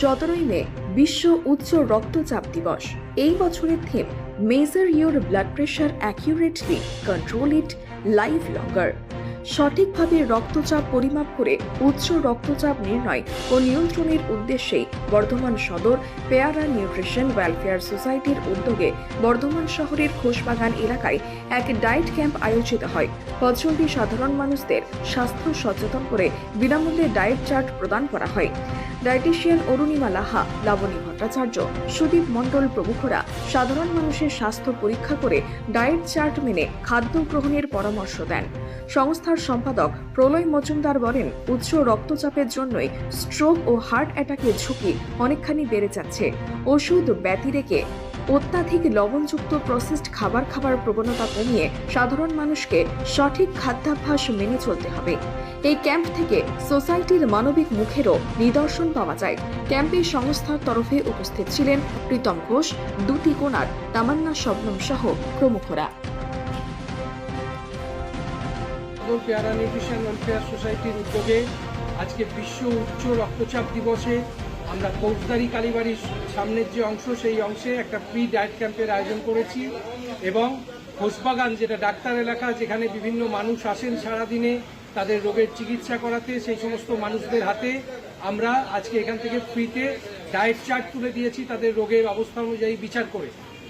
17ই মে বিশ্ব উচ্চ রক্তচাপ দিবস। এই বছরের theme measure your blood pressure accurately, control it, live longer. সঠিকভাবে রক্তচাপ পরিমাপ করে উচ্চ রক্তচাপ নির্ণয় ও নিয়ন্ত্রণের উদ্দেশ্যেই বর্ধমান সদর পেয়ারা নিউট্রিশন ওয়েলফেয়ার সোসাইটির উদ্যোগে বর্ধমান শহরের খোসবাগান এলাকায় এক ডায়েট ক্যাম্প আয়োজিত হয়। পথচলতি সাধারণ মানুষদের স্বাস্থ্য সচেতন করে বিনামূল্যে ডায়েট চার্ট প্রদান করা হয়। ডায়েটিশিয়ান অরুণিমা লাহা, লাবণী ভট্টাচার্য, সুদীপ মণ্ডল প্রমুখরা সাধারণ মানুষের স্বাস্থ্য পরীক্ষা করে ডায়েট চার্ট মেনে খাদ্য গ্রহণের পরামর্শ দেন। সংস্থার সম্পাদক প্রলয় মজুমদার বলেন, উচ্চ রক্তচাপের জন্যই স্ট্রোক ও হার্ট অ্যাটাকের ঝুঁকি অনেকখানি বেড়ে যাচ্ছে। ওষুধ ব্যতি রেখে অত্যাধিক লবণযুক্ত প্রসেসড খাবার খাবার প্রবণতা কমিয়ে সাধারণ মানুষকে সঠিক খাদ্যাভ্যাস মেনে চলতে হবে। এই ক্যাম্প থেকে সোসাইটির মানবিক মুখেরও নিদর্শন পাওয়া যায়। ক্যাম্পে সংস্থার তরফে উপস্থিত ছিলেন প্রীতম ঘোষ, দুতি কোনার, তামান্না শবনম সহ প্রমুখরা। পেয়ারা নিউট্রিশন ওয়েলফেয়ার সোসাইটির উদ্যোগে আজকে বিশ্ব উচ্চ রক্তচাপ দিবসে আমরা ফৌজদারি কালীবাড়ির সামনের যে অংশ, সেই অংশে একটা ফ্রি ডায়েট ক্যাম্পের আয়োজন করেছি এবং খোসবাগান, যেটা ডাক্তার এলাকা, যেখানে বিভিন্ন মানুষ আসেন সারাদিনে তাদের রোগের চিকিৎসা করাতে, সেই সমস্ত মানুষদের হাতে আমরা আজকে এখান থেকে ফ্রিতে ডায়েট চার্ট তুলে দিয়েছি তাদের রোগের অবস্থা অনুযায়ী বিচার করে।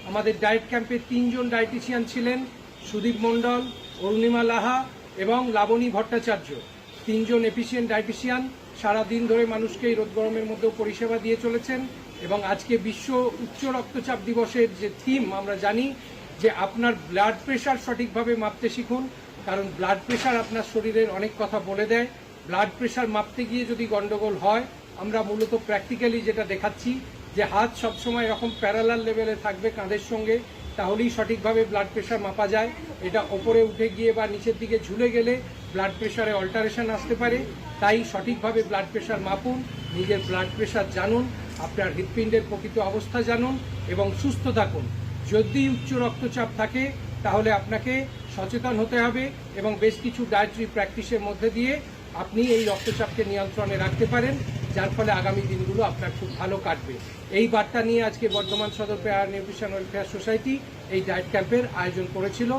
আমাদের ডায়েট ক্যাম্পে 3 জন ডায়েটিশিয়ান ছিলেন, সুদীপ মণ্ডল, অরুণিমা লাহা এবং লাবণী ভট্টাচার্য। 3 জন এফিসিয়েন্ট ডায়েটিশিয়ান সারাদিন ধরে মানুষকে এই রোদ গরমের মধ্যেও পরিষেবা দিয়ে চলেছেন। এবং আজকে বিশ্ব উচ্চ রক্তচাপ দিবসের যে থিম, আমরা জানি যে আপনার ব্লাড প্রেশার সঠিকভাবে মাপতে শিখুন, কারণ ব্লাড প্রেশার আপনার শরীরের অনেক কথা বলে দেয়। ব্লাড প্রেশার মাপতে গিয়ে যদি গন্ডগোল হয়, আমরা মূলত প্র্যাকটিক্যালি যেটা দেখাচ্ছি যে হাত সবসময় এরকম প্যারালাল লেভেলে থাকবে কাঁধের সঙ্গে, তাহলেই সঠিকভাবে ব্লাড প্রেশার মাপা যায়। এটা ওপরে উঠে গিয়ে বা নিচের দিকে ঝুলে গেলে ব্লাড প্রেশারে অল্টারেশন আসতে পারে। তাই সঠিকভাবে ব্লাড প্রেশার মাপুন, নিজের ব্লাড প্রেশার জানুন, আপনার হৃৎপিণ্ডের প্রকৃত অবস্থা জানুন এবং সুস্থ থাকুন। যদি উচ্চ রক্তচাপ থাকে তাহলে আপনাকে সচেতন হতে হবে এবং বেশ কিছু ডায়েটারি প্র্যাকটিসের মধ্যে দিয়ে আপনি এই রক্তচাপকে নিয়ন্ত্রণে রাখতে পারেন, যার ফলে আগামী দিনগুলো আপনার খুব ভালো কাটবে। এই বার্তা নিয়ে আজকে বর্ধমান সদর পেয়ারা নিউট্রিশন ওয়েলফেয়ার সোসাইটি এই ডায়েট ক্যাম্পের আয়োজন করেছিল।